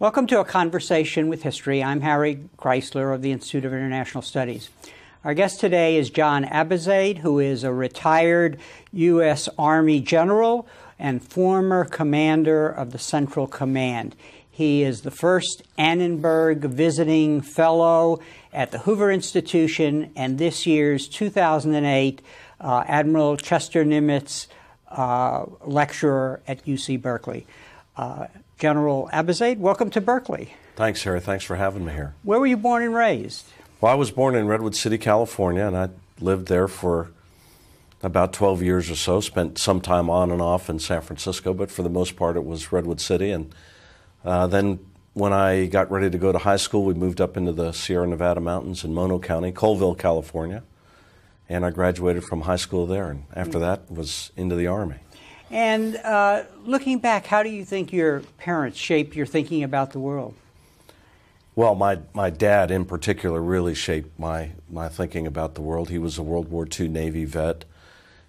Welcome to A Conversation with History. I'm Harry Chrysler of the Institute of International Studies. Our guest today is John Abizaid, who is a retired U.S. Army general and former commander of the Central Command. He is the first Annenberg Visiting Fellow at the Hoover Institution and this year's 2008 Admiral Chester Nimitz Lecturer at UC Berkeley. General Abizaid, welcome to Berkeley. Thanks, Harry. Thanks for having me here. Where were you born and raised? Well, I was born in Redwood City, California, and I lived there for about 12 years or so. Spent some time on and off in San Francisco, but for the most part it was Redwood City. And then when I got ready to go to high school, we moved up into the Sierra Nevada mountains in Mono County, Colville, California. And I graduated from high school there, and after that was into the Army. And looking back, how do you think your parents shaped your thinking about the world? Well, my dad in particular really shaped my thinking about the world. He was a World War II Navy vet.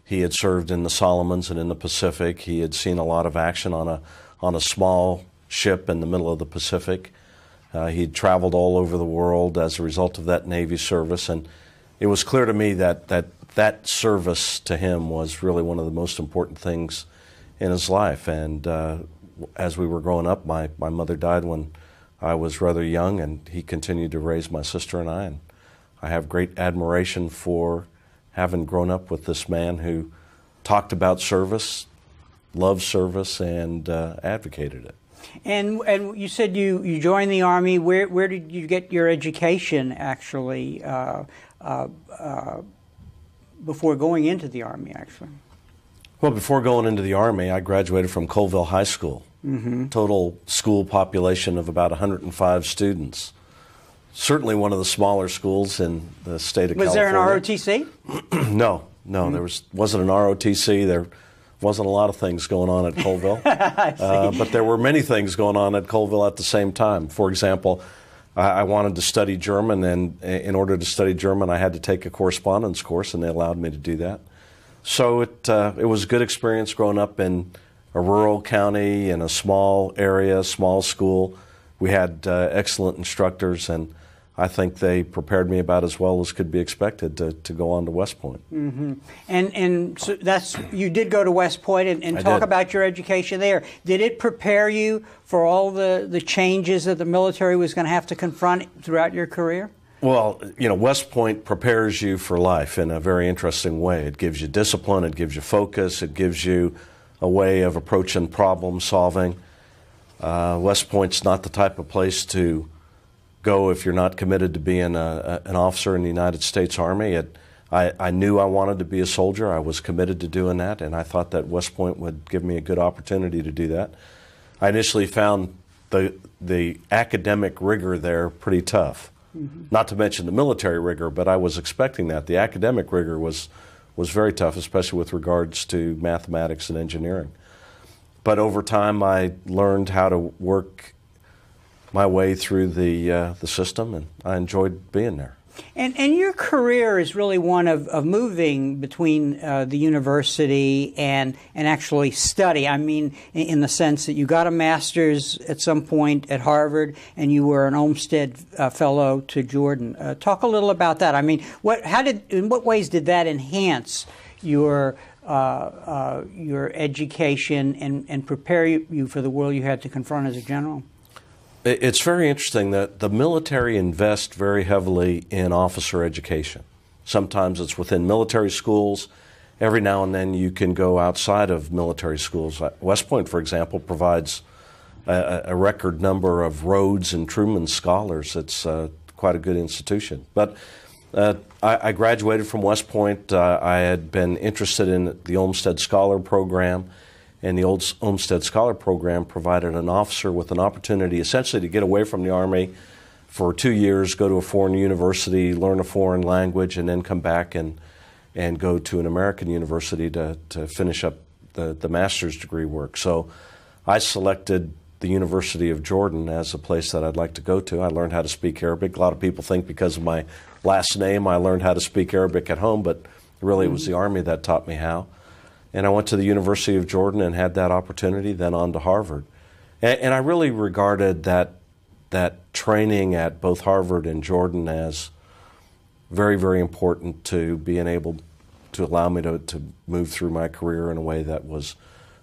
He had served in the Solomons and in the Pacific. He had seen a lot of action on a small ship in the middle of the Pacific. He'd traveled all over the world as a result of that Navy service, and it was clear to me that service to him was really one of the most important things in his life. And as we were growing up, my mother died when I was rather young, and he continued to raise my sister and I. And I have great admiration for having grown up with this man who talked about service, loved service, and advocated it. And you said you joined the Army. Where did you get your education, actually, before going into the Army, actually? Well, before going into the Army, I graduated from Colville High School. Mm-hmm. Total school population of about 105 students. Certainly one of the smaller schools in the state of California. Was there an ROTC? No, mm-hmm. There wasn't an ROTC. There wasn't a lot of things going on at Colville. But there were many things going on at Colville at the same time. For example, I wanted to study German, and in order to study German, I had to take a correspondence course, and they allowed me to do that. So it was a good experience growing up in a rural county, in a small area, small school. We had excellent instructors, and I think they prepared me about as well as could be expected to go on to West Point. Mm-hmm. And so you did go to West Point and talk about your education there. Did it prepare you for all the changes that the military was going to have to confront throughout your career? Well, West Point prepares you for life in a very interesting way. It gives you discipline, it gives you focus, it gives you a way of approaching problem solving. West Point's not the type of place to go if you're not committed to being an officer in the United States Army. I knew I wanted to be a soldier. I was committed to doing that, and I thought that West Point would give me a good opportunity to do that. I initially found the academic rigor there pretty tough. Mm-hmm. Not to mention the military rigor, but I was expecting that. The academic rigor was very tough, especially with regards to mathematics and engineering. But over time, I learned how to work my way through the system, and I enjoyed being there. And your career is really one of moving between the university and actually study. I mean, in the sense that you got a master's at some point at Harvard, and you were an Olmsted Fellow to Jordan. Talk a little about that. I mean, in what ways did that enhance your education and prepare you for the world you had to confront as a general? It's very interesting that the military invests very heavily in officer education. Sometimes it's within military schools. Every now and then you can go outside of military schools. West Point, for example, provides a record number of Rhodes and Truman Scholars. It's quite a good institution. But I graduated from West Point. I had been interested in the Olmsted Scholar Program. And the Olmsted Scholar Program provided an officer with an opportunity essentially to get away from the Army for 2 years, go to a foreign university, learn a foreign language, and then come back and go to an American university to finish up the master's degree work. So I selected the University of Jordan as a place that I'd like to go to. I learned how to speak Arabic. A lot of people think because of my last name I learned how to speak Arabic at home, but really it was the Army that taught me how. And I went to the University of Jordan and had that opportunity, then on to Harvard. And I really regarded that that training at both Harvard and Jordan as very, very important to being able to allow me to move through my career in a way that was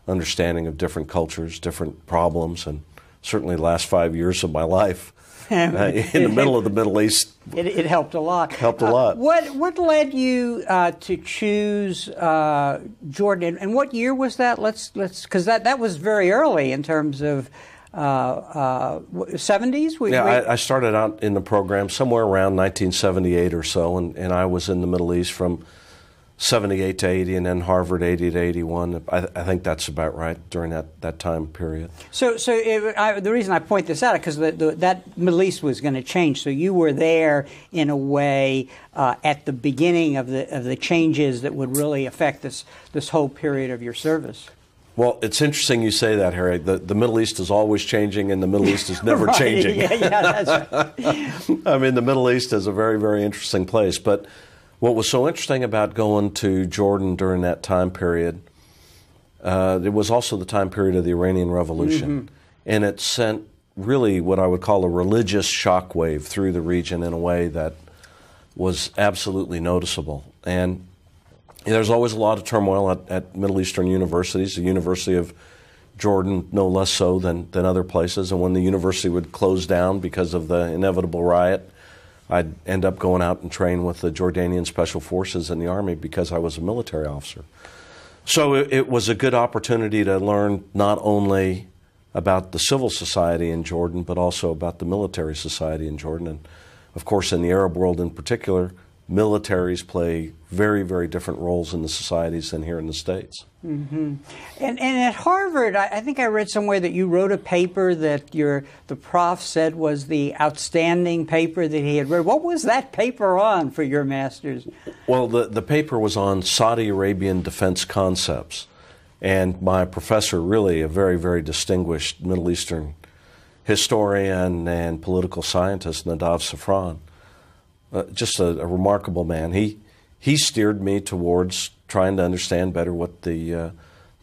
understanding of different cultures, different problems, and certainly the last 5 years of my life in the middle of the Middle East. It helped a lot. Helped a lot. What led you to choose Jordan, and what year was that? Let's because that was very early in terms of 70s. I started out in the program somewhere around 1978 or so, and I was in the Middle East from 78 to 80, and then Harvard 80 to 81. I think that's about right during that time period. So the reason I point this out is because that Middle East was going to change. So you were there in a way at the beginning of the changes that would really affect this whole period of your service. Well, it's interesting you say that, Harry. The Middle East is always changing, and the Middle East is never right. changing. Yeah, that's right. I mean, the Middle East is a very, very interesting place. But what was so interesting about going to Jordan during that time period, it was also the time period of the Iranian Revolution. And it sent really what I would call a religious shockwave through the region in a way that was absolutely noticeable. And there's always a lot of turmoil at Middle Eastern universities, the University of Jordan no less so than other places. And when the university would close down because of the inevitable riot, I'd end up going out and train with the Jordanian Special Forces in the Army because I was a military officer. So it was a good opportunity to learn not only about the civil society in Jordan, but also about the military society in Jordan. And, of course, in the Arab world in particular, militaries play very, very different roles in the societies than here in the States. And at Harvard, I think I read somewhere that you wrote a paper that the prof said was the outstanding paper that he had read. What was that paper on for your master's? Well, the paper was on Saudi Arabian defense concepts. And my professor, really a very, very distinguished Middle Eastern historian and political scientist, Nadav Safran, just a remarkable man. He steered me towards trying to understand better what the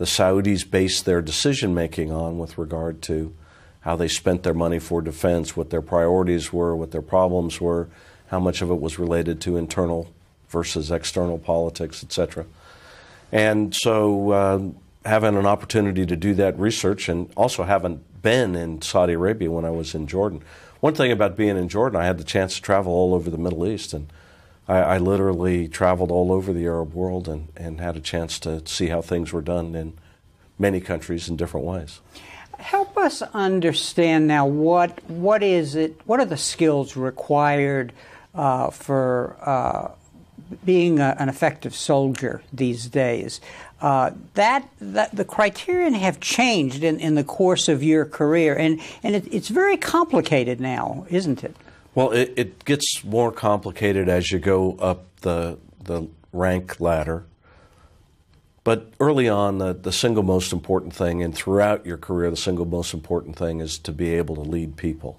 Saudis based their decision making on with regard to how they spent their money for defense, what their priorities were, what their problems were, how much of it was related to internal versus external politics, etc. And so having an opportunity to do that research, and also having been in Saudi Arabia when I was in Jordan. One thing about being in Jordan, I had the chance to travel all over the Middle East, and I literally traveled all over the Arab world and had a chance to see how things were done in many countries in different ways. Help us understand now what are the skills required for being an effective soldier these days. That the criterion have changed in the course of your career, and it's very complicated now, isn't it? Well, it gets more complicated as you go up the rank ladder. But early on, the single most important thing, and throughout your career, the single most important thing is to be able to lead people.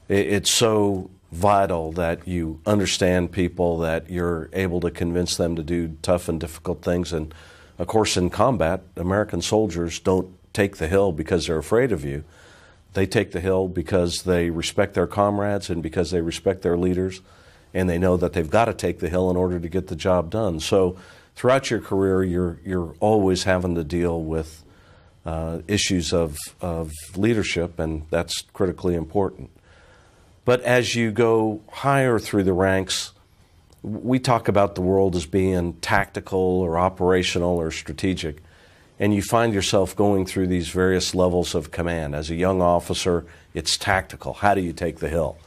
It's so vital that you understand people, that you're able to convince them to do tough and difficult things. And, of course, in combat, American soldiers don't take the hill because they're afraid of you. They take the hill because they respect their comrades and because they respect their leaders, and they know that they've got to take the hill in order to get the job done. So throughout your career, you're always having to deal with issues of leadership, and that's critically important. But as you go higher through the ranks, we talk about the world as being tactical or operational or strategic. And you find yourself going through these various levels of command. As a young officer, it's tactical. How do you take the hill?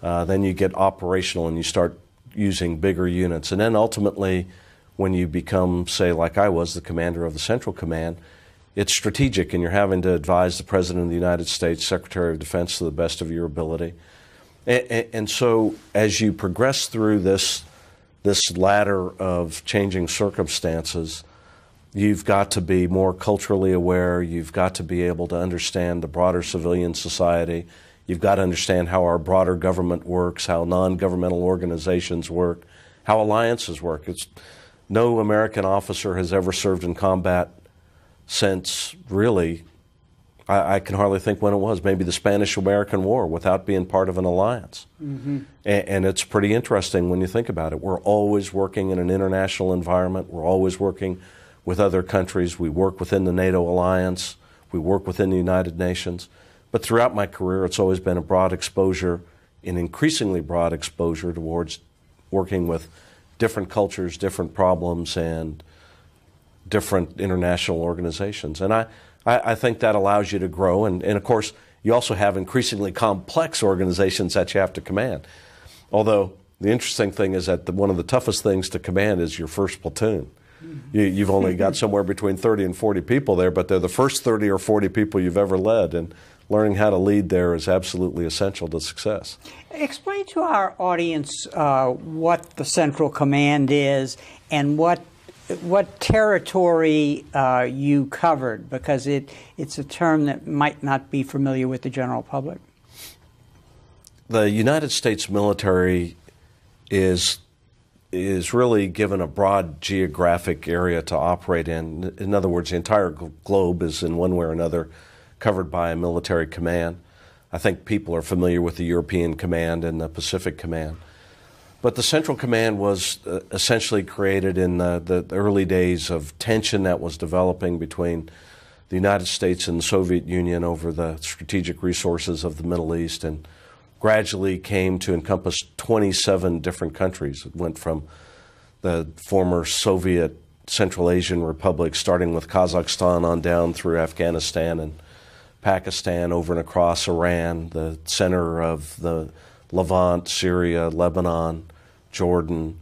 Then you get operational and you start using bigger units. And then ultimately, when you become, say, like I was, the commander of the Central Command, it's strategic, and you're having to advise the President of the United States, Secretary of Defense, to the best of your ability. And so as you progress through this ladder of changing circumstances, you've got to be more culturally aware. You've got to be able to understand the broader civilian society. You've got to understand how our broader government works, how non-governmental organizations work, how alliances work. No American officer has ever served in combat since, really, I can hardly think when it was, maybe the Spanish-American War, without being part of an alliance. And it's pretty interesting when you think about it. We're always working in an international environment. We're always working with other countries. We work within the NATO alliance. We work within the United Nations. But throughout my career, it's always been a broad exposure, an increasingly broad exposure towards working with different cultures, different problems, and different international organizations. And I think that allows you to grow. And of course, you also have increasingly complex organizations that you have to command. Although the interesting thing is that one of the toughest things to command is your first platoon. You've only got somewhere between 30 and 40 people there, but they're the first 30 or 40 people you've ever led. And learning how to lead there is absolutely essential to success. Explain to our audience what the Central Command is and what territory you covered, because it's a term that might not be familiar with the general public. The United States military is really given a broad geographic area to operate in. In other words, the entire globe is in one way or another covered by a military command. I think people are familiar with the European Command and the Pacific Command. But the Central Command was essentially created in the early days of tension that was developing between the United States and the Soviet Union over the strategic resources of the Middle East, and gradually came to encompass 27 different countries. It went from the former Soviet Central Asian republics, starting with Kazakhstan on down through Afghanistan and Pakistan, over and across Iran, the center of the Levant, Syria, Lebanon, Jordan.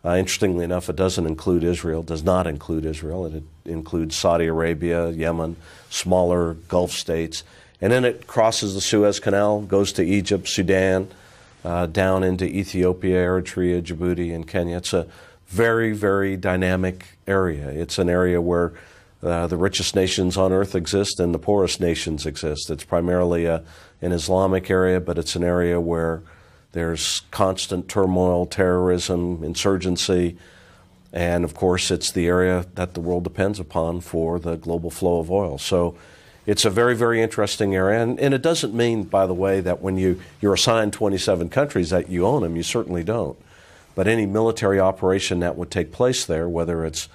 Interestingly enough, it doesn't include Israel, does not include Israel. It includes Saudi Arabia, Yemen, smaller Gulf states. And then it crosses the Suez Canal, goes to Egypt, Sudan, down into Ethiopia, Eritrea, Djibouti, and Kenya. It's a very, very dynamic area. It's an area where the richest nations on earth exist and the poorest nations exist. It's primarily an Islamic area, but it's an area where there's constant turmoil, terrorism, insurgency, and of course it's the area that the world depends upon for the global flow of oil. So it's a very, very interesting area, and it doesn't mean, by the way, that when you're assigned 27 countries that you own them. You certainly don't. But any military operation that would take place there, whether it's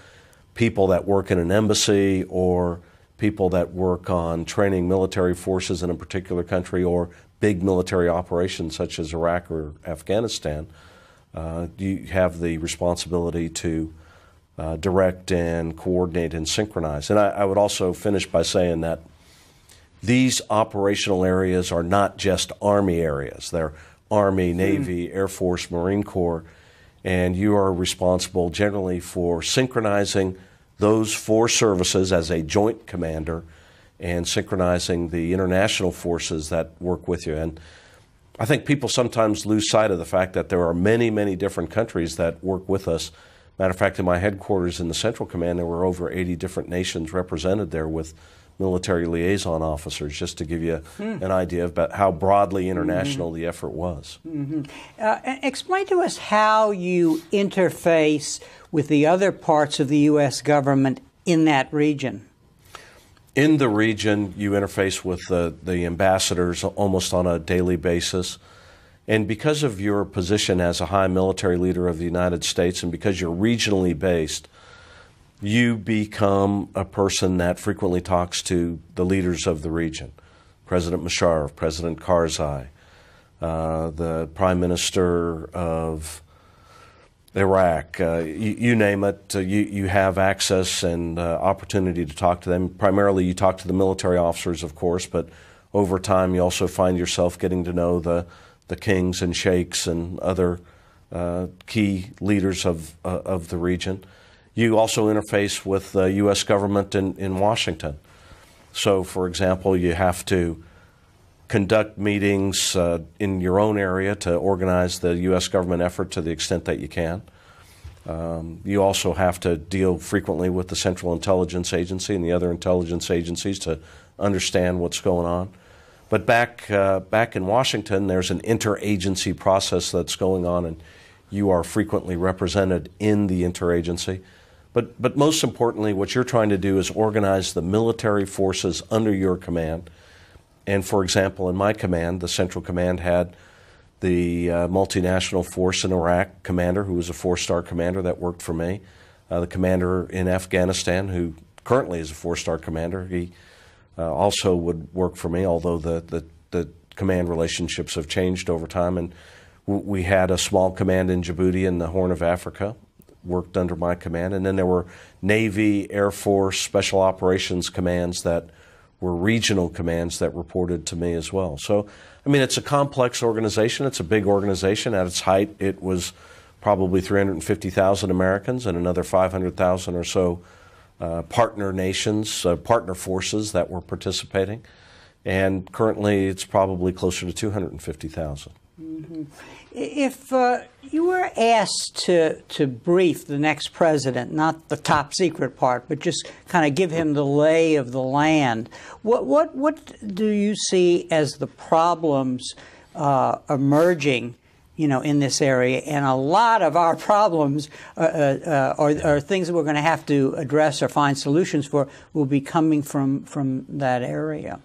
people that work in an embassy or people that work on training military forces in a particular country, or big military operations such as Iraq or Afghanistan, you have the responsibility to direct and coordinate and synchronize. And I would also finish by saying that these operational areas are not just Army areas. They're Army, Navy, Air Force, Marine Corps, and you are responsible generally for synchronizing those four services as a joint commander and synchronizing the international forces that work with you. And I think people sometimes lose sight of the fact that there are many, many different countries that work with us. Matter of fact, in my headquarters in the Central Command, there were over 80 different nations represented there with military liaison officers, just to give you an idea about how broadly international the effort was. Explain to us how you interface with the other parts of the U.S. government in that region. In the region, you interface with the ambassadors almost on a daily basis. And because of your position as a high military leader of the United States, and because you're regionally based, you become a person that frequently talks to the leaders of the region. President Musharraf, President Karzai, the Prime Minister of Iraq, you name it, you have access and opportunity to talk to them. Primarily you talk to the military officers, of course, but over time you also find yourself getting to know the kings and sheikhs and other key leaders of the region. You also interface with the U.S. government in Washington. So, for example, you have to conduct meetings in your own area to organize the U.S. government effort to the extent that you can. You also have to deal frequently with the Central Intelligence Agency and the other intelligence agencies to understand what's going on. But back in Washington, there's an interagency process that's going on, and you are frequently represented in the interagency. But most importantly, what you're trying to do is organize the military forces under your command. And for example, in my command, the Central Command had the multinational force in Iraq commander, who was a 4-star commander that worked for me. The commander in Afghanistan, who currently is a 4-star commander, he also would work for me, although the command relationships have changed over time. And we had a small command in Djibouti in the Horn of Africa, worked under my command. And then there were Navy, Air Force, Special Operations commands that were regional commands that reported to me as well. So, I mean, it's a complex organization. It's a big organization. At its height, it was probably 350,000 Americans and another 500,000 or so partner nations, partner forces that were participating. And currently, it's probably closer to 250,000. Mm-hmm. If you were asked to brief the next president, not the top secret part, but just kind of give him the lay of the land, what do you see as the problems emerging, in this area? And a lot of our problems are things that we're going to have to address or find solutions for will be coming from that area.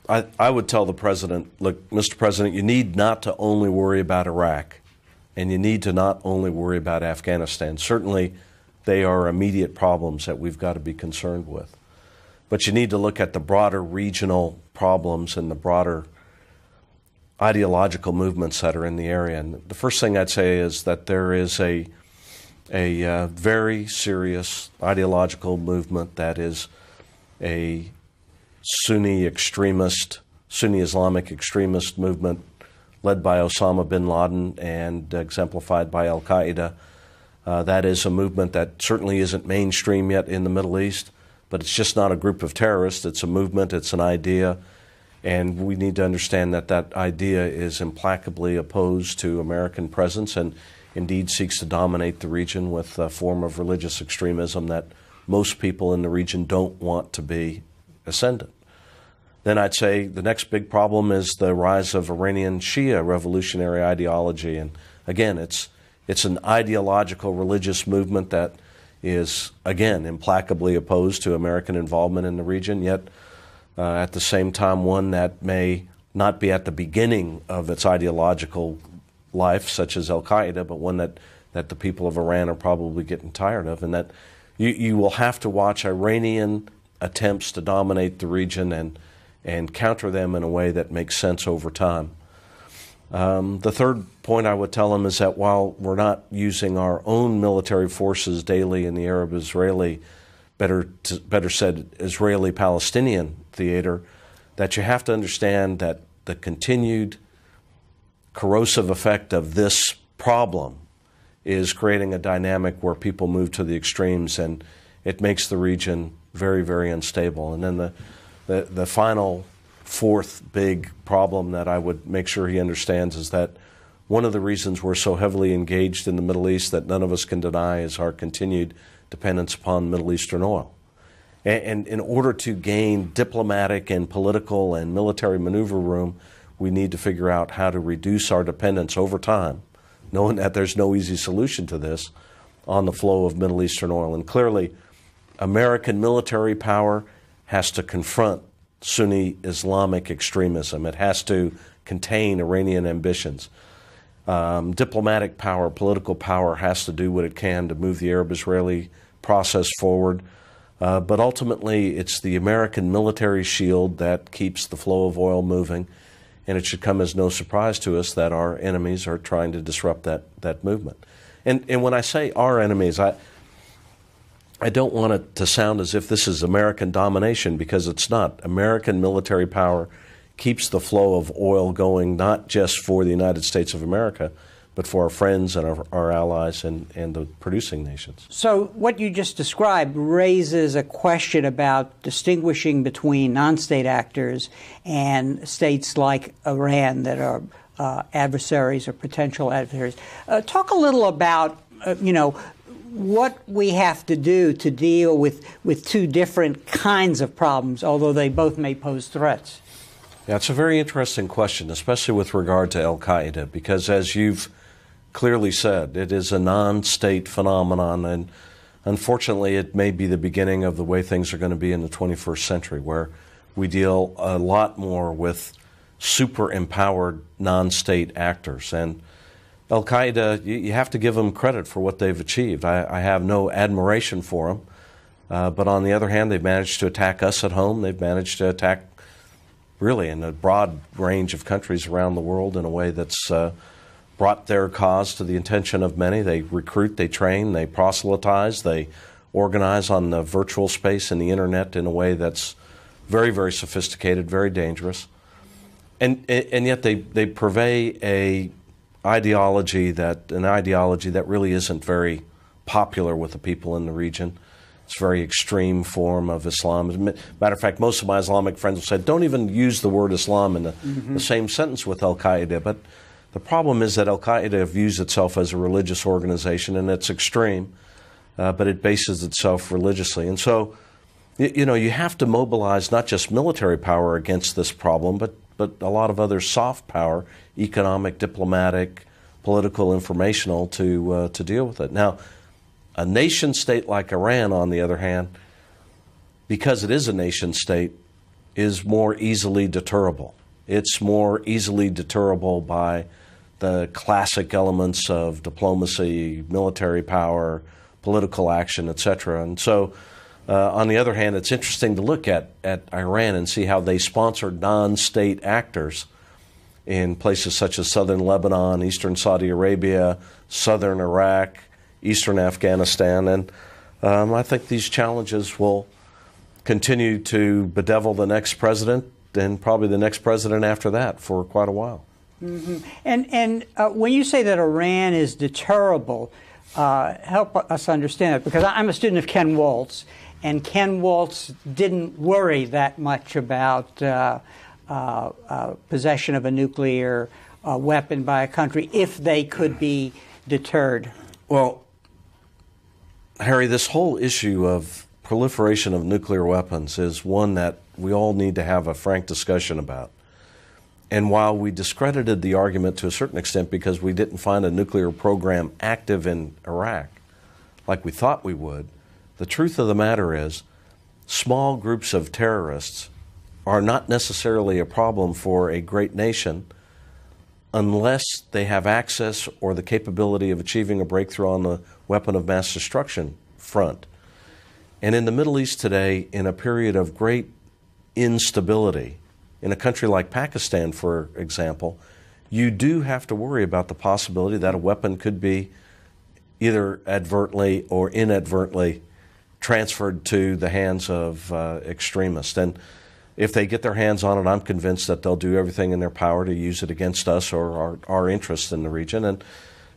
I would tell the President, look, Mr. President, you need not to only worry about Iraq, and you need to not only worry about Afghanistan. Certainly, they are immediate problems that we've got to be concerned with. But you need to look at the broader regional problems and the broader ideological movements that are in the area. And the first thing I'd say is that there is a very serious ideological movement that is a Sunni Islamic extremist movement led by Osama bin Laden and exemplified by Al-Qaeda. That is a movement that certainly isn't mainstream yet in the Middle East, but it's just not a group of terrorists. It's a movement, it's an idea, and we need to understand that that idea is implacably opposed to American presence and indeed seeks to dominate the region with a form of religious extremism that most people in the region don't want to be ascendant. Then I'd say the next big problem is the rise of Iranian Shia revolutionary ideology. And again, it's an ideological religious movement that is, again, implacably opposed to American involvement in the region, yet at the same time one that may not be at the beginning of its ideological life, such as Al-Qaeda, but one that the people of Iran are probably getting tired of, and that you will have to watch Iranian attempts to dominate the region and counter them in a way that makes sense over time. The third point I would tell them is that while we're not using our own military forces daily in the Arab-Israeli, better said, Israeli-Palestinian theater, that you have to understand that the continued corrosive effect of this problem is creating a dynamic where people move to the extremes, and it makes the region very, very unstable. And then the final fourth big problem that I would make sure he understands is that one of the reasons we're so heavily engaged in the Middle East that none of us can deny is our continued dependence upon Middle Eastern oil. And in order to gain diplomatic and political and military maneuver room, we need to figure out how to reduce our dependence over time, knowing that there's no easy solution to this, on the flow of Middle Eastern oil. And clearly, American military power has to confront Sunni Islamic extremism. It has to contain Iranian ambitions. Diplomatic power, political power has to do what it can to move the Arab-Israeli process forward. But ultimately, it's the American military shield that keeps the flow of oil moving. And it should come as no surprise to us that our enemies are trying to disrupt that movement. And when I say our enemies, I don't want it to sound as if this is American domination, because it's not. American military power keeps the flow of oil going, not just for the United States of America, but for our friends and our allies and the producing nations. So what you just described raises a question about distinguishing between non-state actors and states like Iran that are adversaries or potential adversaries. Talk a little about, what we have to do to deal with two different kinds of problems, although they both may pose threats. Yeah, it's a very interesting question, especially with regard to Al-Qaeda, because as you've clearly said, it is a non-state phenomenon, and unfortunately it may be the beginning of the way things are going to be in the 21st century, where we deal a lot more with super empowered non-state actors. And Al-Qaeda, you have to give them credit for what they've achieved. I have no admiration for them, but on the other hand, they've managed to attack us at home. They've managed to attack really in a broad range of countries around the world in a way that's brought their cause to the attention of many. They recruit, they train, they proselytize, they organize on the virtual space and the internet in a way that's very, very sophisticated, very dangerous. And yet they purvey an ideology that really isn't very popular with the people in the region. It's a very extreme form of Islam. Matter of fact, most of my Islamic friends will say, don't even use the word Islam in the same sentence with Al-Qaeda. But the problem is that Al-Qaeda views itself as a religious organization, and it's extreme, but it bases itself religiously. And so, you have to mobilize not just military power against this problem, but a lot of other soft power, economic, diplomatic, political, informational, to deal with it. Now, a nation state like Iran, on the other hand, because it is a nation state, is more easily deterrable. It's more easily deterrable by the classic elements of diplomacy, military power, political action, etc. And so, on the other hand, it's interesting to look at Iran and see how they sponsored non-state actors in places such as southern Lebanon, eastern Saudi Arabia, southern Iraq, eastern Afghanistan. And I think these challenges will continue to bedevil the next president and probably the next president after that for quite a while. Mm-hmm. And when you say that Iran is deterrable, help us understand it, because I'm a student of Ken Waltz, and Ken Waltz didn't worry that much about possession of a nuclear weapon by a country if they could be deterred. Well, Harry, this whole issue of proliferation of nuclear weapons is one that we all need to have a frank discussion about. And while we discredited the argument to a certain extent because we didn't find a nuclear program active in Iraq like we thought we would, the truth of the matter is small groups of terrorists are not necessarily a problem for a great nation unless they have access or the capability of achieving a breakthrough on the weapon of mass destruction front. And in the Middle East today, in a period of great instability, in a country like Pakistan, for example, you do have to worry about the possibility that a weapon could be either advertently or inadvertently transferred to the hands of extremists. And if they get their hands on it, I'm convinced that they'll do everything in their power to use it against us or our interests in the region. And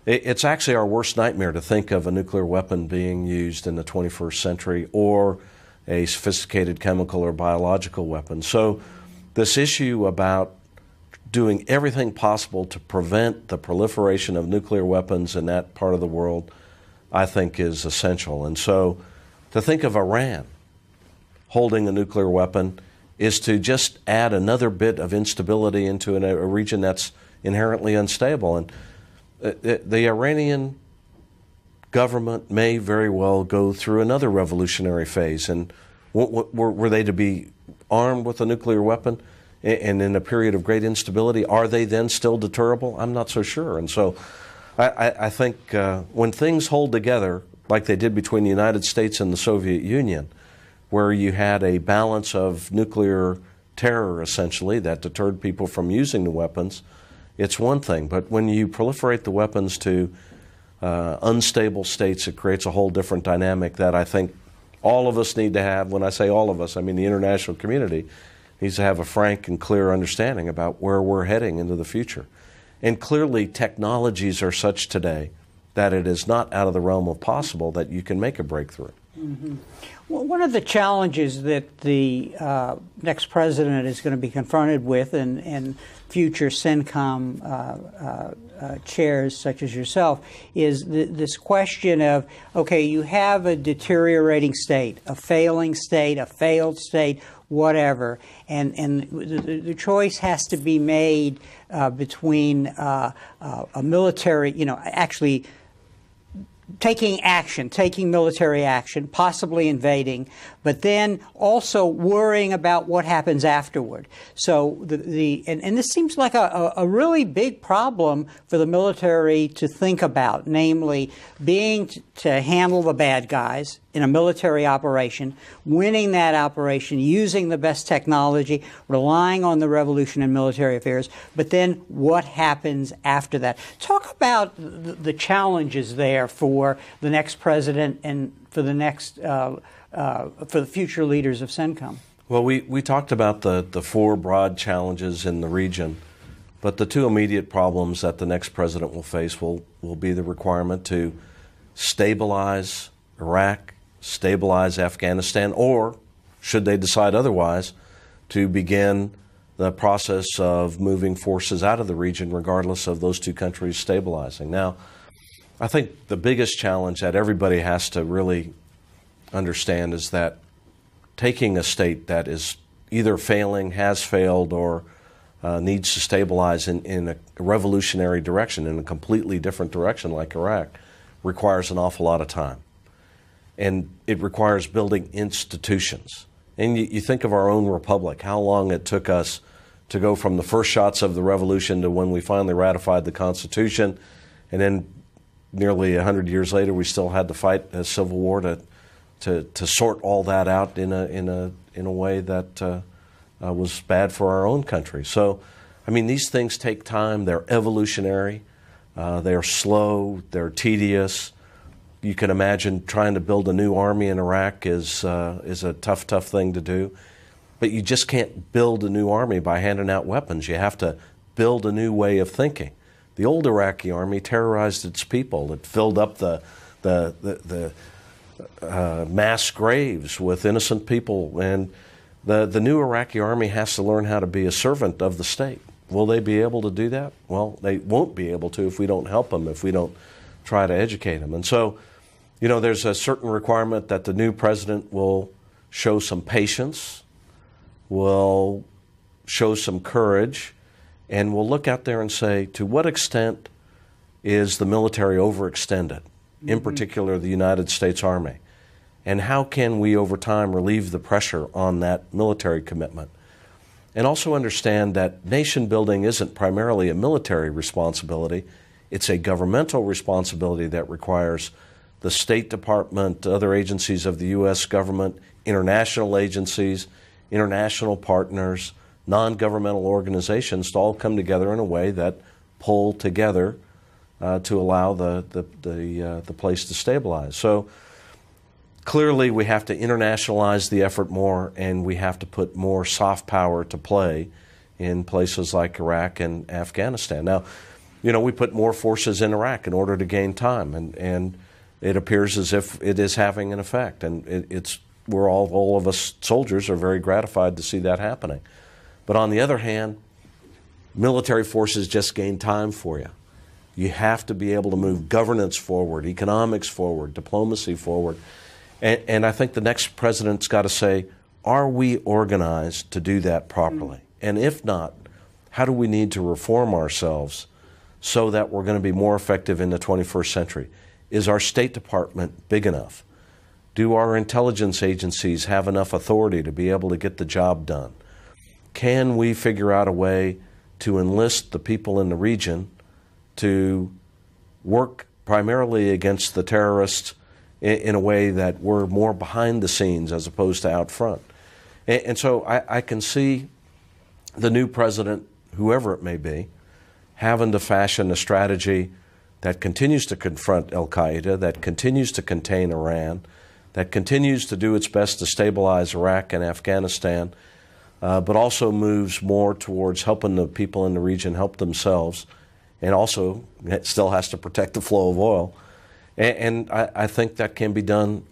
it's actually our worst nightmare to think of a nuclear weapon being used in the 21st century or a sophisticated chemical or biological weapon. So this issue about doing everything possible to prevent the proliferation of nuclear weapons in that part of the world, I think, is essential. And so to think of Iran holding a nuclear weapon is to just add another bit of instability into a region that's inherently unstable. And the Iranian government may very well go through another revolutionary phase. And were they to be armed with a nuclear weapon and in a period of great instability, are they then still deterrable? I'm not so sure. And so I think when things hold together, like they did between the United States and the Soviet Union, where you had a balance of nuclear terror, essentially, that deterred people from using the weapons, it's one thing. But when you proliferate the weapons to unstable states, it creates a whole different dynamic that I think all of us need to have. When I say all of us, I mean the international community needs to have a frank and clear understanding about where we're heading into the future. And clearly, technologies are such today that it is not out of the realm of possible that you can make a breakthrough. Mm-hmm. Well, one of the challenges that the next president is going to be confronted with, and future CENTCOM chairs such as yourself, is this question of, okay, you have a deteriorating state, a failing state, a failed state, whatever, and the choice has to be made between a military, actually taking action, taking military action, possibly invading, but then also worrying about what happens afterward. So and this seems like a really big problem for the military to think about, namely being to handle the bad guys in a military operation, winning that operation, using the best technology, relying on the revolution in military affairs, but then what happens after that? Talk about the challenges there for the next president and for the next for the future leaders of CENTCOM. Well, we talked about the four broad challenges in the region, but the two immediate problems that the next president will face will be the requirement to stabilize Iraq, stabilize Afghanistan, or, should they decide otherwise, to begin the process of moving forces out of the region regardless of those two countries stabilizing. Now, I think the biggest challenge that everybody has to really understand is that taking a state that is either failing, has failed, or needs to stabilize in a revolutionary direction, in a completely different direction like Iraq, requires an awful lot of time. And it requires building institutions. And you think of our own republic, how long it took us to go from the first shots of the revolution to when we finally ratified the Constitution, and then nearly 100 years later we still had to fight a civil war to sort all that out in a way that was bad for our own country. So, I mean, these things take time. They're evolutionary. They're slow. They're tedious. You can imagine trying to build a new army in Iraq is a tough thing to do. But you just can't build a new army by handing out weapons. You have to build a new way of thinking. The old Iraqi army terrorized its people. It filled up the mass graves with innocent people. And the new Iraqi army has to learn how to be a servant of the state. Will they be able to do that? Well, they won't be able to if we don't help them, if we don't try to educate them. And so, there's a certain requirement that the new president will show some patience, will show some courage, and will look out there and say, to what extent is the military overextended, in particular the United States Army? And how can we, over time, relieve the pressure on that military commitment? And also understand that nation building isn't primarily a military responsibility. It's a governmental responsibility that requires the State Department, other agencies of the U.S. government, international agencies, international partners, non-governmental organizations to all come together in a way that pull together to allow the place to stabilize. So clearly we have to internationalize the effort more, and we have to put more soft power to play in places like Iraq and Afghanistan. Now, we put more forces in Iraq in order to gain time, and it appears as if it is having an effect, and we're all of us soldiers are very gratified to see that happening. But on the other hand, military forces just gain time for you. You have to be able to move governance forward, economics forward, diplomacy forward. And I think the next president's got to say, are we organized to do that properly? And if not, how do we need to reform ourselves so that we're going to be more effective in the 21st century? Is our State Department big enough? Do our intelligence agencies have enough authority to be able to get the job done? Can we figure out a way to enlist the people in the region to work primarily against the terrorists in a way that we're more behind the scenes as opposed to out front? And so I can see the new president, whoever it may be, having to fashion a strategy that continues to confront al-Qaeda, that continues to contain Iran, that continues to do its best to stabilize Iraq and Afghanistan, but also moves more towards helping the people in the region help themselves, and also it still has to protect the flow of oil. And I think that can be done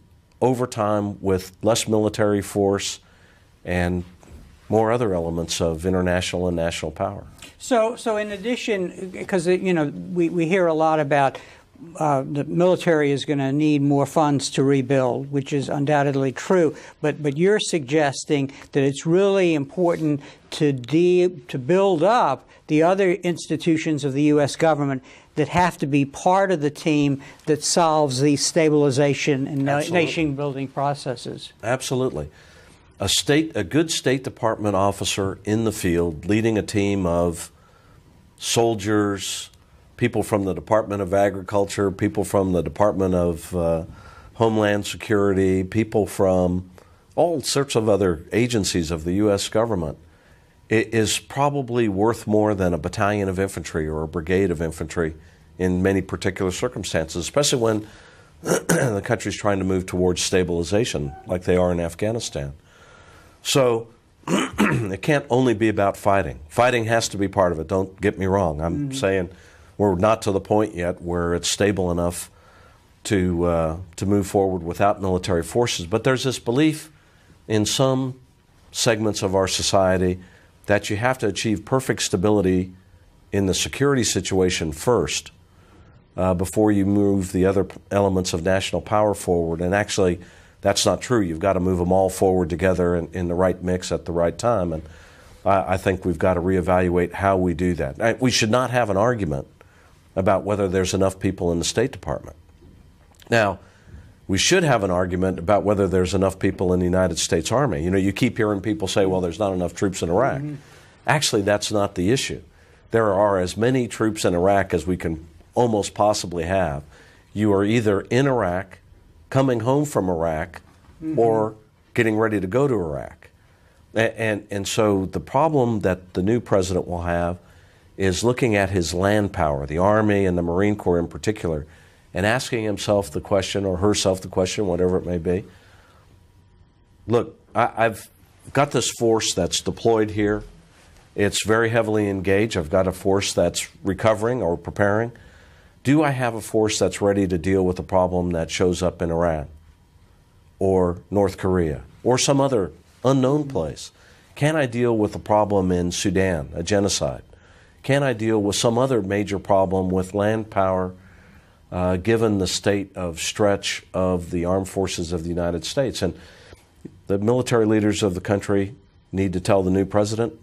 over time with less military force and more other elements of international and national power. So in addition, because we hear a lot about the military is going to need more funds to rebuild, which is undoubtedly true. But you're suggesting that it's really important to build up the other institutions of the U.S. government that have to be part of the team that solves these stabilization and nation-building processes. Absolutely. A good State Department officer in the field leading a team of soldiers, people from the Department of Agriculture, people from the Department of Homeland Security, people from all sorts of other agencies of the U.S. government, it is probably worth more than a battalion of infantry or a brigade of infantry in many particular circumstances, especially when the country's trying to move towards stabilization like they are in Afghanistan. So it can't only be about fighting. Fighting has to be part of it, don't get me wrong. I'm saying we're not to the point yet where it's stable enough to move forward without military forces. But there's this belief in some segments of our society that you have to achieve perfect stability in the security situation first before you move the other elements of national power forward. And actually, that's not true. You've got to move them all forward together in the right mix at the right time. And I think we've got to reevaluate how we do that. We should not have an argument about whether there's enough people in the State Department. Now, we should have an argument about whether there's enough people in the United States Army. You keep hearing people say, well, there's not enough troops in Iraq. Actually, that's not the issue. There are as many troops in Iraq as we can almost possibly have. You are either in Iraq, coming home from Iraq, or getting ready to go to Iraq. And so the problem that the new president will have is looking at his land power, the Army and the Marine Corps in particular, and asking himself the question, or herself the question, whatever it may be. Look, I've got this force that's deployed here. It's very heavily engaged. I've got a force that's recovering or preparing. Do I have a force that's ready to deal with a problem that shows up in Iran or North Korea or some other unknown place? Can I deal with a problem in Sudan, a genocide? Can I deal with some other major problem with land power given the state of stretch of the armed forces of the United States? And the military leaders of the country need to tell the new president,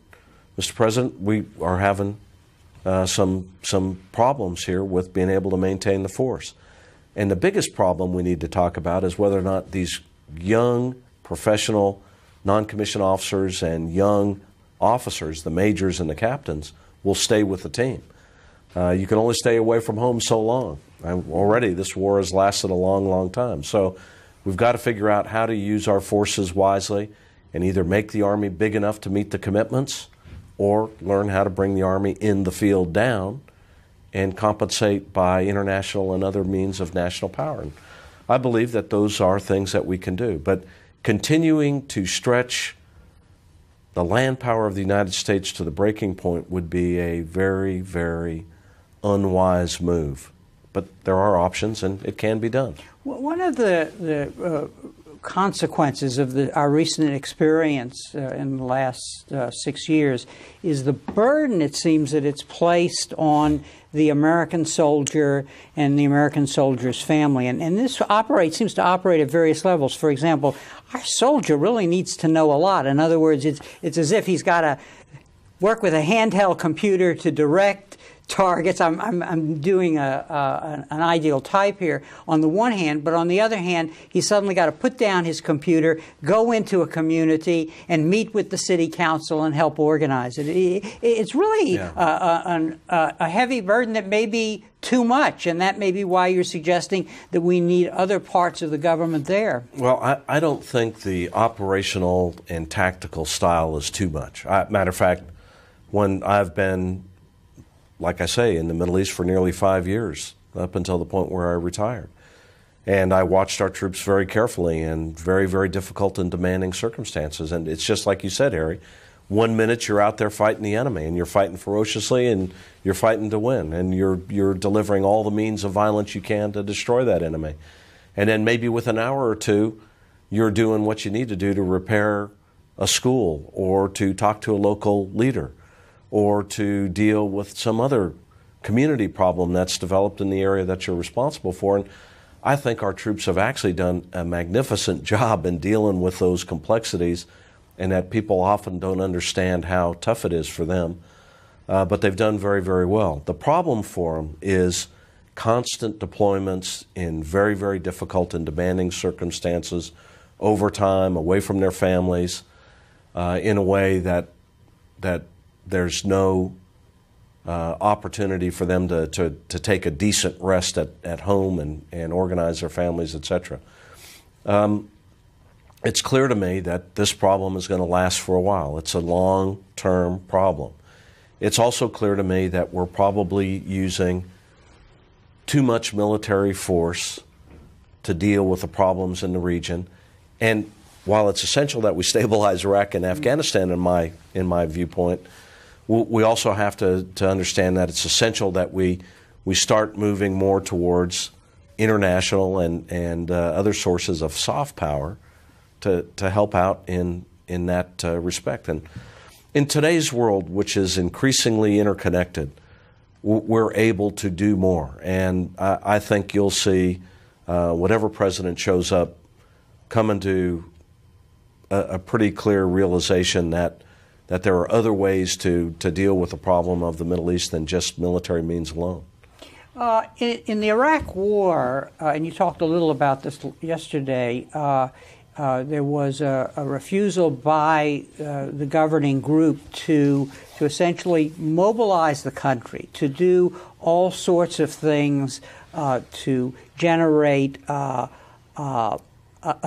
Mr. President, we are having some problems here with being able to maintain the force. And the biggest problem we need to talk about is whether or not these young, professional, non-commissioned officers and young officers, the majors and the captains, will stay with the team. You can only stay away from home so long. Already this war has lasted a long, long time. So we've got to figure out how to use our forces wisely and either make the Army big enough to meet the commitments or learn how to bring the Army in the field down and compensate by international and other means of national power. And I believe that those are things that we can do. But continuing to stretch the land power of the United States to the breaking point would be a very, very unwise move. But there are options, and it can be done. Well, one of the consequences of our recent experience in the last 6 years is the burden, it seems, that it's placed on the American soldier and the American soldier's family. And this seems to operate at various levels. For example, our soldier really needs to know a lot. In other words, it's as if he's got to work with a handheld computer to direct targets. I'm doing an ideal type here on the one hand, but on the other hand, he's suddenly got to put down his computer, go into a community, and meet with the city council and help organize it. It's really a heavy burden that may be too much, and that may be why you're suggesting that we need other parts of the government there. Well, I don't think the operational and tactical style is too much. Matter of fact, when I've been, like I say, in the Middle East for nearly 5 years, up until the point where I retired. And I watched our troops very carefully in very, very difficult and demanding circumstances. And it's just like you said, Harry, 1 minute you're out there fighting the enemy, and you're fighting ferociously, and you're fighting to win, and you're delivering all the means of violence you can to destroy that enemy. And then maybe with an hour or two, you're doing what you need to do to repair a school or to talk to a local leader or to deal with some other community problem that's developed in the area that you're responsible for. And I think our troops have actually done a magnificent job in dealing with those complexities, and that people often don't understand how tough it is for them. But they've done very, very well. The problem for them is constant deployments in very, very difficult and demanding circumstances, overtime, away from their families, in a way that there's no opportunity for them to take a decent rest at home and organize their families, etc. It's clear to me that this problem is going to last for a while. It's a long-term problem. It's also clear to me that we're probably using too much military force to deal with the problems in the region. And while it's essential that we stabilize Iraq and Afghanistan, in my viewpoint, we also have to understand that it's essential that we start moving more towards international and other sources of soft power to help out in that respect. And in today's world, which is increasingly interconnected, we're able to do more. And I think you'll see whatever president shows up coming to a pretty clear realization that there are other ways to deal with the problem of the Middle East than just military means alone. In the Iraq War, and you talked a little about this yesterday, there was a refusal by the governing group to essentially mobilize the country, to do all sorts of things to generate a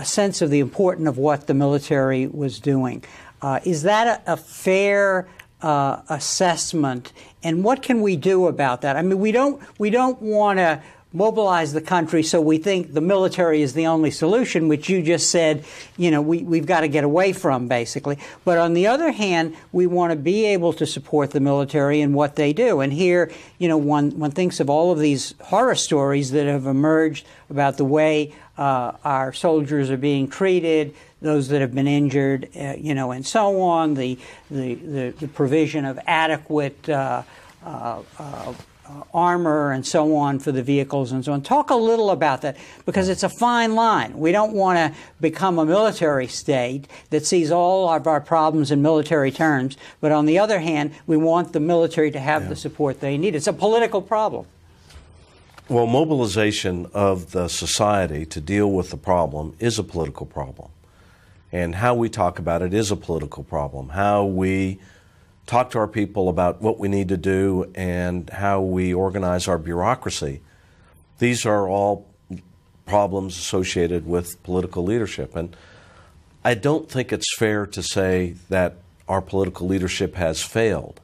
sense of the importance of what the military was doing. Is that a fair assessment? And what can we do about that? I mean, we don't want to mobilize the country so we think the military is the only solution, which you just said, we've got to get away from, basically. But on the other hand, we want to be able to support the military in what they do. And here, one thinks of all of these horror stories that have emerged about the way our soldiers are being treated, those that have been injured, and so on, the provision of adequate armor and so on for the vehicles and so on. Talk a little about that, because it's a fine line. We don't want to become a military state that sees all of our problems in military terms, but on the other hand, we want the military to have the support they need. It's a political problem. Well, mobilization of the society to deal with the problem is a political problem. And how we talk about it is a political problem. How we talk to our people about what we need to do and how we organize our bureaucracy, these are all problems associated with political leadership. And I don't think it's fair to say that our political leadership has failed.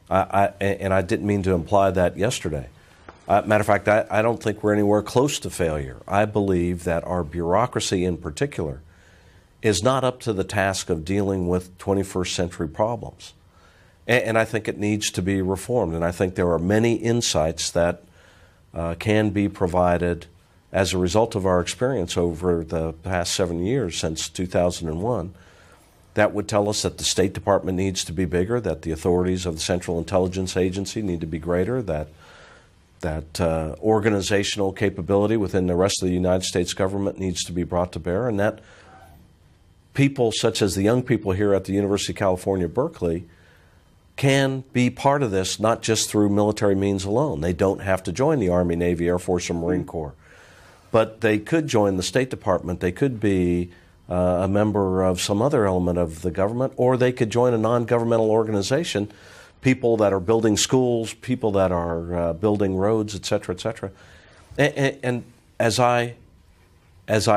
And I didn't mean to imply that yesterday. Matter of fact, I don't think we're anywhere close to failure. I believe that our bureaucracy in particular is not up to the task of dealing with 21st century problems. And I think it needs to be reformed. And I think there are many insights that can be provided as a result of our experience over the past 7 years since 2001 that would tell us that the State Department needs to be bigger, that the authorities of the Central Intelligence Agency need to be greater, that organizational capability within the rest of the United States government needs to be brought to bear, and that people such as the young people here at the University of California, Berkeley, can be part of this, not just through military means alone. They don't have to join the Army, Navy, Air Force, or Marine Corps. But they could join the State Department. They could be a member of some other element of the government, or they could join a non-governmental organization, people that are building schools, people that are building roads, et cetera, et cetera. And as I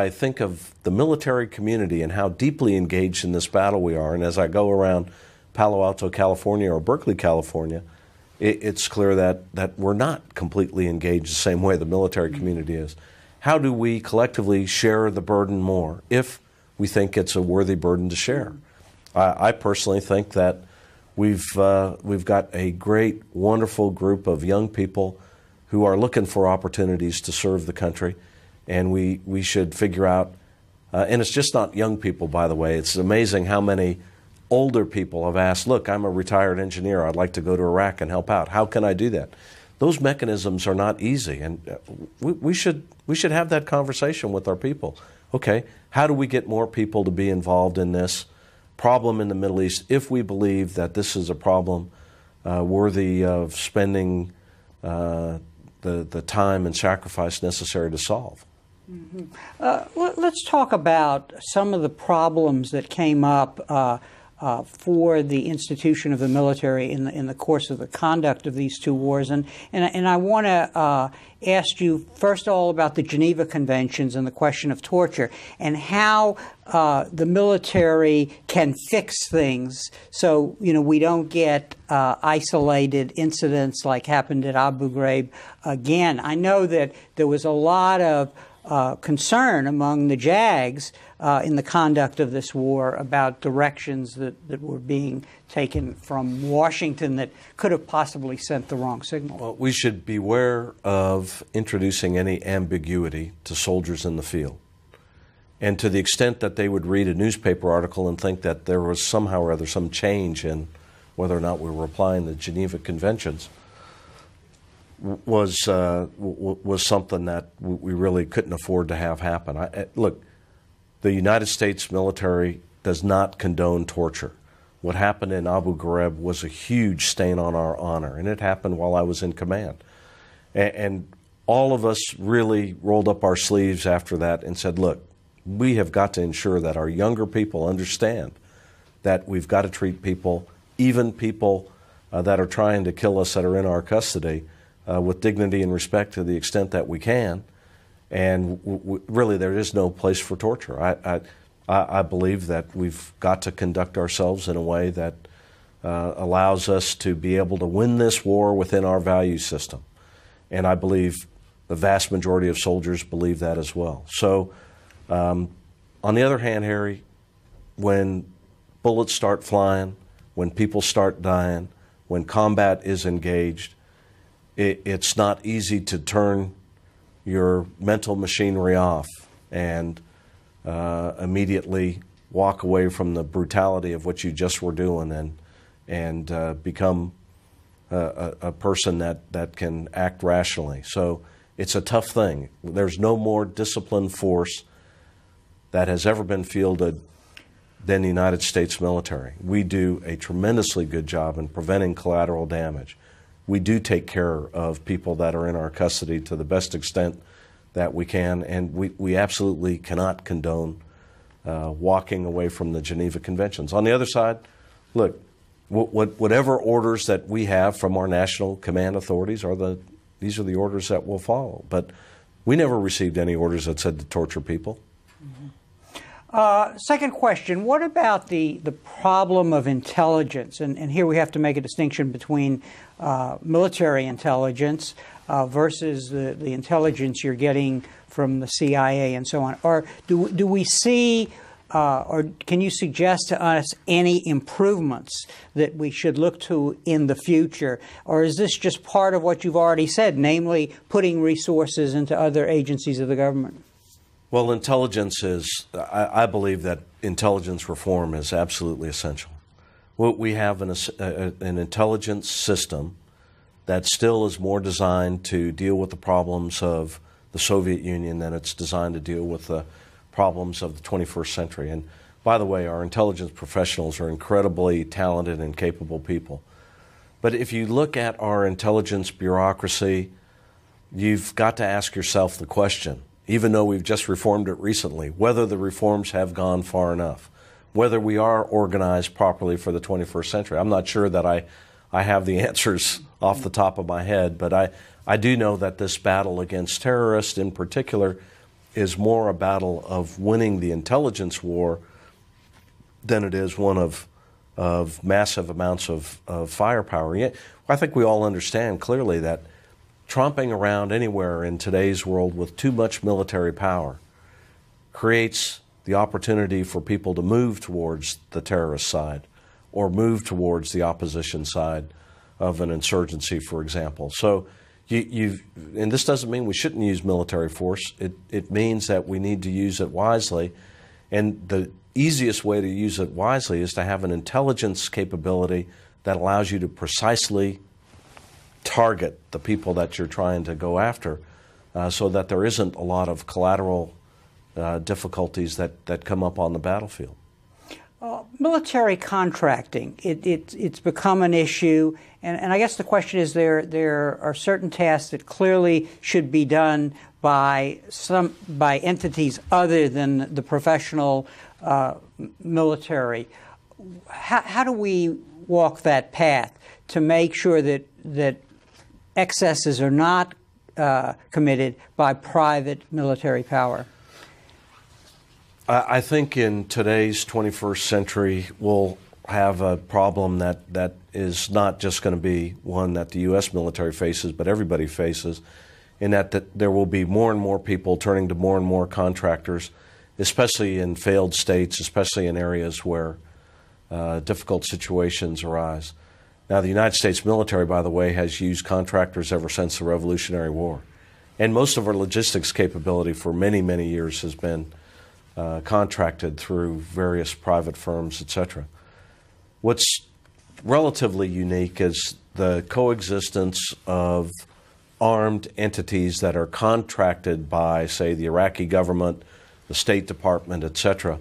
think of the military community and how deeply engaged in this battle we are, and as I go around Palo Alto, California, or Berkeley, California, it's clear that we're not completely engaged the same way the military community is. How do we collectively share the burden more if we think it's a worthy burden to share? I personally think that we've got a great, wonderful group of young people who are looking for opportunities to serve the country, and we should figure out, and it's just not young people, by the way. It's amazing how many older people have asked, look, I'm a retired engineer. I'd like to go to Iraq and help out. How can I do that? Those mechanisms are not easy, and we should have that conversation with our people. Okay, how do we get more people to be involved in this problem in the Middle East if we believe that this is a problem worthy of spending the time and sacrifice necessary to solve? Mm-hmm. Let's talk about some of the problems that came up for the institution of the military in the course of the conduct of these two wars. And I want to ask you first of all about the Geneva Conventions and the question of torture and how the military can fix things so we don't get isolated incidents like happened at Abu Ghraib again. I know that there was a lot of concern among the JAGs in the conduct of this war about directions that were being taken from Washington that could have possibly sent the wrong signal. Well, we should beware of introducing any ambiguity to soldiers in the field. And to the extent that they would read a newspaper article and think that there was somehow or other some change in whether or not we were applying the Geneva Conventions, was something that we really couldn't afford to have happen. Look, the United States military does not condone torture. What happened in Abu Ghraib was a huge stain on our honor, and it happened while I was in command. And all of us really rolled up our sleeves after that and said, look, we have got to ensure that our younger people understand that we've got to treat people, even people that are trying to kill us that are in our custody, with dignity and respect to the extent that we can. And really, there is no place for torture. I believe that we've got to conduct ourselves in a way that allows us to be able to win this war within our value system. And I believe the vast majority of soldiers believe that as well. So, on the other hand, Harry, when bullets start flying, when people start dying, when combat is engaged, it's not easy to turn your mental machinery off and immediately walk away from the brutality of what you just were doing and become a person that can act rationally. So it's a tough thing. There's no more disciplined force that has ever been fielded than the United States military. We do a tremendously good job in preventing collateral damage. We do take care of people that are in our custody to the best extent that we can, and we absolutely cannot condone walking away from the Geneva Conventions. On the other side, look, whatever orders that we have from our national command authorities these are the orders that we'll follow. But we never received any orders that said to torture people. Mm-hmm. Second question, what about the problem of intelligence? And here we have to make a distinction between military intelligence versus the intelligence you're getting from the CIA and so on. Or do we see, or can you suggest to us any improvements that we should look to in the future? Or is this just part of what you've already said, namely putting resources into other agencies of the government? Well, intelligence is, I believe that intelligence reform is absolutely essential. We have an intelligence system that still is more designed to deal with the problems of the Soviet Union than it's designed to deal with the problems of the 21st century. And by the way, our intelligence professionals are incredibly talented and capable people. But if you look at our intelligence bureaucracy, you've got to ask yourself the question, even though we've just reformed it recently, whether the reforms have gone far enough, whether we are organized properly for the 21st century. I'm not sure that I have the answers off the top of my head, but I do know that this battle against terrorists in particular is more a battle of winning the intelligence war than it is one of massive amounts of firepower. Yet, I think we all understand clearly that tromping around anywhere in today's world with too much military power creates the opportunity for people to move towards the terrorist side or move towards the opposition side of an insurgency, for example. So and this doesn't mean we shouldn't use military force. It means that we need to use it wisely. And easiest way to use it wisely is to have an intelligence capability that allows you to precisely target the people that you're trying to go after, so that there isn't a lot of collateral difficulties that come up on the battlefield. Military contracting, it's become an issue, and I guess the question is there are certain tasks that clearly should be done by entities other than the professional military. How do we walk that path to make sure that excesses are not committed by private military power? I think in today's 21st century, we'll have a problem that is not just going to be one that the U.S. military faces, but everybody faces, in that there will be more and more people turning to more and more contractors, especially in failed states, especially in areas where difficult situations arise. Now, the United States military, by the way, has used contractors ever since the Revolutionary War. And most of our logistics capability for many, many years has been contracted through various private firms, etc. What's relatively unique is the coexistence of armed entities that are contracted by, say, the Iraqi government, the State Department, etc.,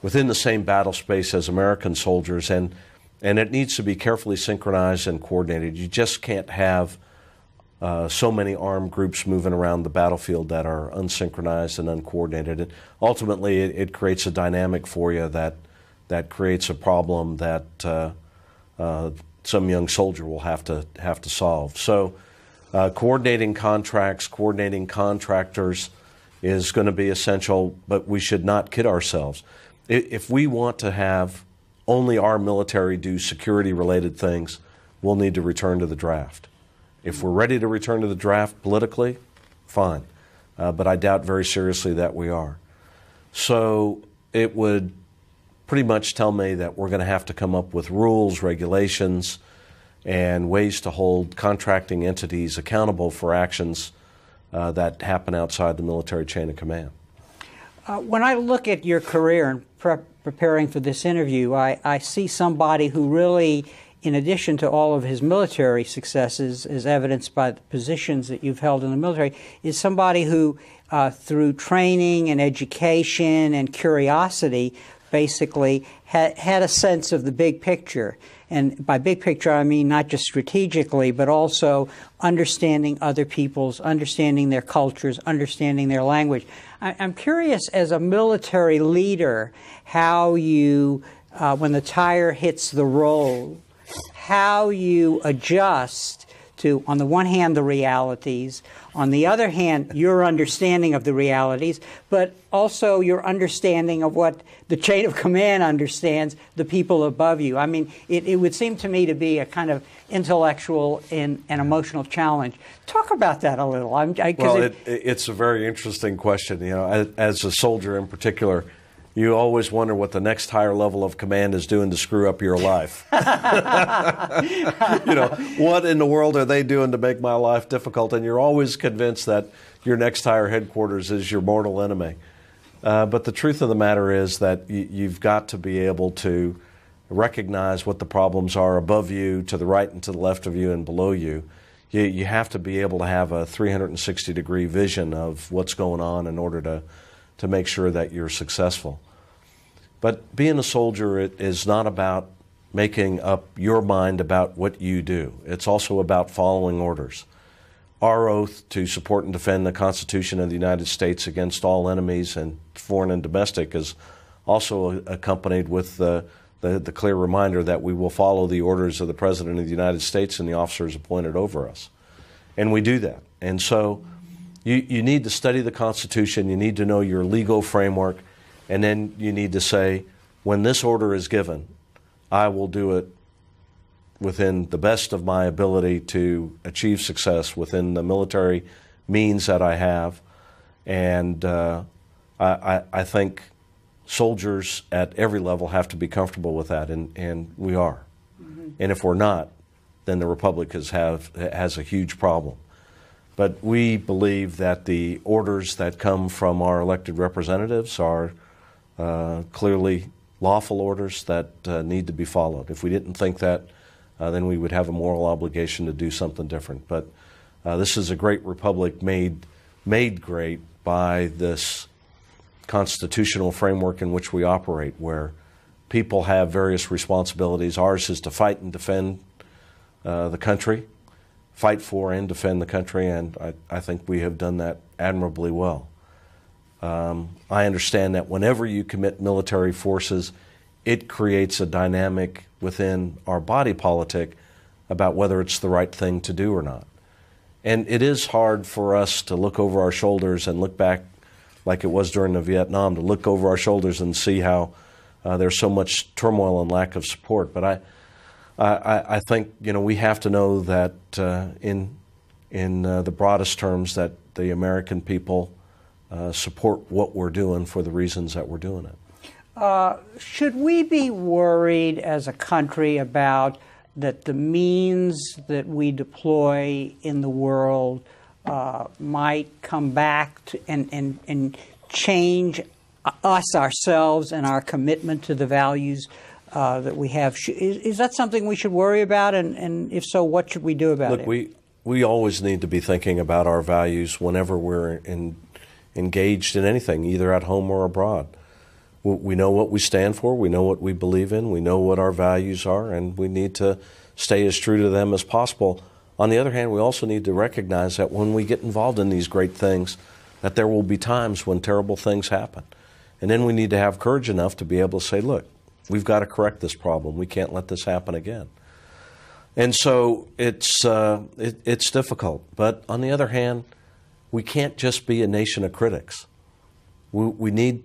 within the same battle space as American soldiers, and it needs to be carefully synchronized and coordinated. You just can't have so many armed groups moving around the battlefield that are unsynchronized and uncoordinated. And ultimately, it creates a dynamic for you that creates a problem that some young soldier will have to solve. So, coordinating contracts, coordinating contractors is going to be essential, but we should not kid ourselves. If we want to have only our military do security-related things, we'll need to return to the draft. If we're ready to return to the draft politically, fine. But I doubt very seriously that we are. So it would pretty much tell me that we're going to have to come up with rules, regulations, and ways to hold contracting entities accountable for actions that happen outside the military chain of command. When I look at your career and preparing for this interview, I see somebody who really, in addition to all of his military successes, as evidenced by the positions that you've held in the military, is somebody who, through training and education and curiosity, basically had a sense of the big picture. And by big picture, I mean not just strategically, but also understanding other people's, understanding their cultures, understanding their language. I'm curious, as a military leader, how you, when the tire hits the road, how you adjust to, on the one hand, the realities, on the other hand, your understanding of the realities, but also your understanding of what the chain of command understands, the people above you. I mean, it would seem to me to be a kind of intellectual and emotional challenge. Talk about that a little. It's a very interesting question. You know, as a soldier in particular, you always wonder what the next higher level of command is doing to screw up your life. You know, what in the world are they doing to make my life difficult? And you're always convinced that your next higher headquarters is your mortal enemy. But the truth of the matter is that you've got to be able to recognize what the problems are above you, to the right and to the left of you, and below you. You have to be able to have a 360-degree vision of what's going on in order to make sure that you're successful. But being a soldier, it is not about making up your mind about what you do. It's also about following orders. Our oath to support and defend the Constitution of the United States against all enemies, and foreign and domestic, is also accompanied with the clear reminder that we will follow the orders of the President of the United States and the officers appointed over us. And we do that. And so you need to study the Constitution, you need to know your legal framework, and then you need to say, when this order is given, I will do it within the best of my ability to achieve success within the military means that I have. And I think soldiers at every level have to be comfortable with that, and we are. Mm-hmm. And if we're not, then the Republic has a huge problem. But we believe that the orders that come from our elected representatives are clearly lawful orders that need to be followed. If we didn't think that, then we would have a moral obligation to do something different. But this is a great republic made great by this constitutional framework in which we operate, where people have various responsibilities. Ours is to fight and defend the country, fight for and defend the country, and I think we have done that admirably well. I understand that whenever you commit military forces, it creates a dynamic within our body politic about whether it's the right thing to do or not. And it is hard for us to look over our shoulders and look back, like it was during the Vietnam, to look over our shoulders and see how there's so much turmoil and lack of support. But I think we have to know that in the broadest terms that the American people support what we're doing for the reasons that we're doing it. Should we be worried as a country about that the means that we deploy in the world might come back to, and change us ourselves and our commitment to the values that we have? Is that something we should worry about? And if so, what should we do about it? Look, we always need to be thinking about our values whenever we're engaged in anything, either at home or abroad. We know what we stand for, we know what we believe in, we know what our values are, and we need to stay as true to them as possible. On the other hand, we also need to recognize that when we get involved in these great things, that there will be times when terrible things happen. And then we need to have courage enough to be able to say, look, we've got to correct this problem. We can't let this happen again. And so it's difficult. But on the other hand, we can't just be a nation of critics. We need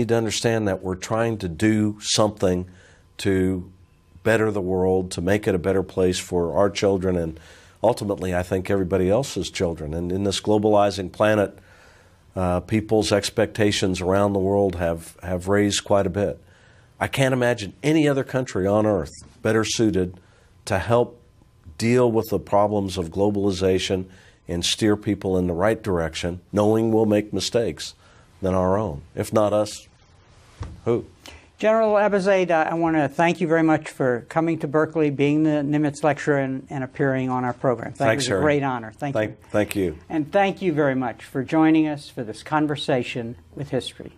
to understand that we're trying to do something to better the world, to make it a better place for our children and ultimately, I think, everybody else's children. And in this globalizing planet, people's expectations around the world have raised quite a bit. I can't imagine any other country on earth better suited to help deal with the problems of globalization and steer people in the right direction, knowing we'll make mistakes, than our own. If not us, who? General Abizaid, I want to thank you very much for coming to Berkeley, being the Nimitz lecturer, and appearing on our program. Thanks, It was a great honor. Thank you. Thank you. And thank you very much for joining us for this conversation with history.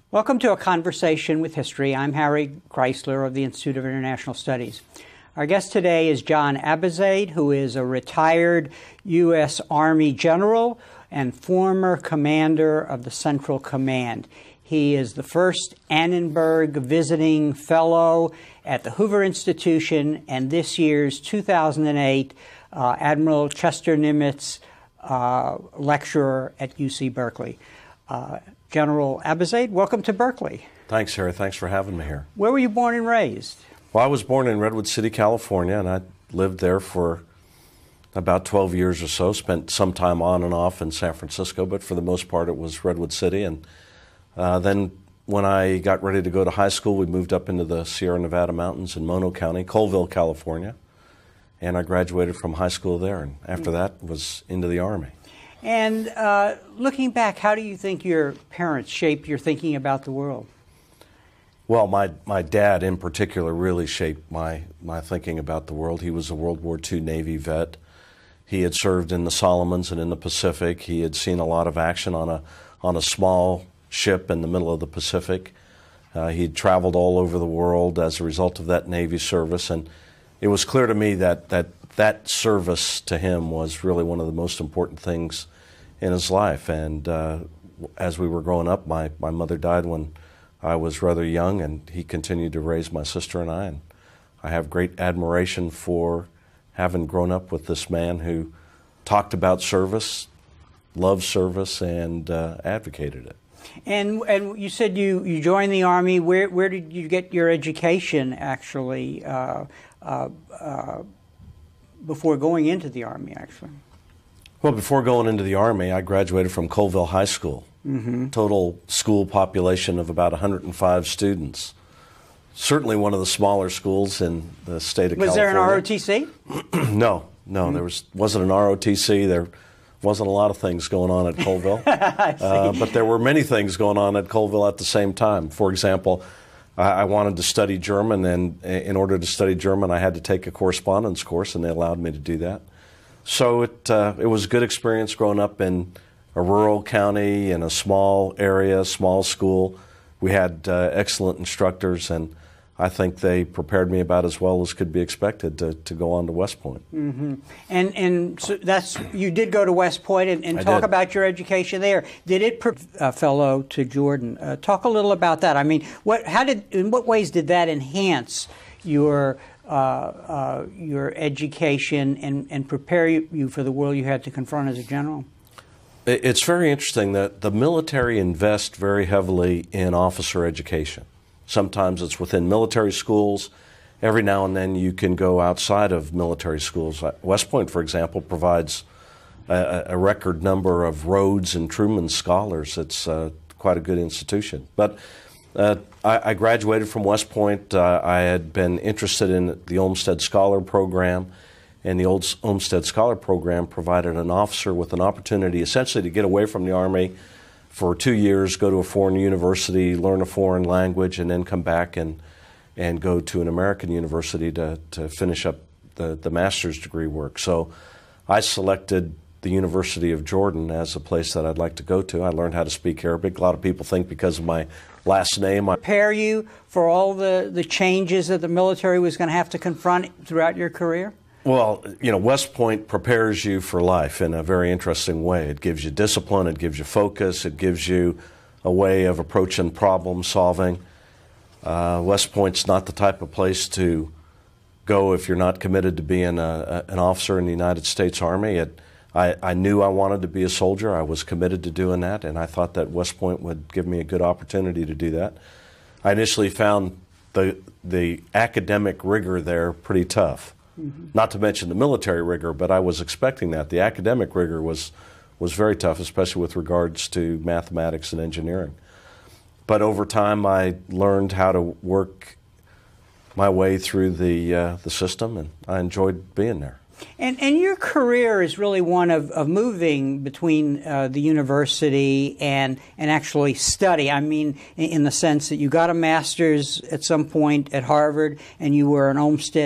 Welcome to A Conversation with History. I'm Harry Chrysler of the Institute of International Studies. Our guest today is John Abizaid, who is a retired U.S. Army general and former commander of the Central Command. He is the first Annenberg Visiting Fellow at the Hoover Institution and this year's 2008 Admiral Chester Nimitz Lecturer at UC Berkeley. General Abizaid, welcome to Berkeley. Thanks, Harry. Thanks for having me here. Where were you born and raised? Well, I was born in Redwood City, California, and I lived there for about 12 years or so, spent some time on and off in San Francisco, but for the most part it was Redwood City. And then when I got ready to go to high school, we moved up into the Sierra Nevada mountains in Mono County, Colville, California, and I graduated from high school there, and after that was into the Army. And looking back, how do you think your parents shaped your thinking about the world? Well, my dad in particular really shaped my thinking about the world. He was a World War II Navy vet. He had served in the Solomons and in the Pacific. He had seen a lot of action on a small ship in the middle of the Pacific. He'd traveled all over the world as a result of that Navy service, and it was clear to me that that service to him was really one of the most important things in his life. And as we were growing up, my mother died when I was rather young, and he continued to raise my sister and I. And I have great admiration for having grown up with this man who talked about service, loved service, and advocated it. And you said you joined the Army. Where did you get your education, actually, before going into the Army, actually? Well, before going into the Army, I graduated from Colville High School. Mm-hmm. Total school population of about 105 students. Certainly one of the smaller schools in the state of California. Was there an ROTC? No, mm-hmm. There wasn't an ROTC. There wasn't a lot of things going on at Colville. But there were many things going on at Colville at the same time. For example, I wanted to study German, and in order to study German, I had to take a correspondence course, and they allowed me to do that. So it was a good experience growing up in a rural county, in a small area, small school. We had excellent instructors, and I think they prepared me about as well as could be expected to go on to West Point. Mm-hmm. And so you did go to West Point, and talk about your education there. Did it fellow to Jordan? Talk a little about that. I mean, in what ways did that enhance your education and prepare you for the world you had to confront as a general? It's very interesting that the military invests very heavily in officer education. Sometimes it's within military schools. Every now and then you can go outside of military schools. West Point, for example, provides a record number of Rhodes and Truman Scholars. It's quite a good institution. But I graduated from West Point. I had been interested in the Olmsted Scholar Program, and the Olmsted Scholar Program provided an officer with an opportunity essentially to get away from the Army for 2 years, go to a foreign university, learn a foreign language, and then come back and go to an American university to finish up the master's degree work. So I selected the University of Jordan as a place that I'd like to go to. I learned how to speak Arabic. A lot of people think because of my last name. Prepare you for all the changes that the military was going to have to confront throughout your career? Well, West Point prepares you for life in a very interesting way. It gives you discipline, it gives you focus, it gives you a way of approaching problem solving. West Point's not the type of place to go if you're not committed to being an officer in the United States Army. I knew I wanted to be a soldier. I was committed to doing that, and I thought that West Point would give me a good opportunity to do that. I initially found the academic rigor there pretty tough. Mm-hmm. Not to mention the military rigor, but I was expecting that. The academic rigor was very tough, especially with regards to mathematics and engineering. But over time, I learned how to work my way through the system, and I enjoyed being there. And your career is really one of moving between the university and actually study. I mean, in the sense that you got a master's at some point at Harvard, and you were an Olmsted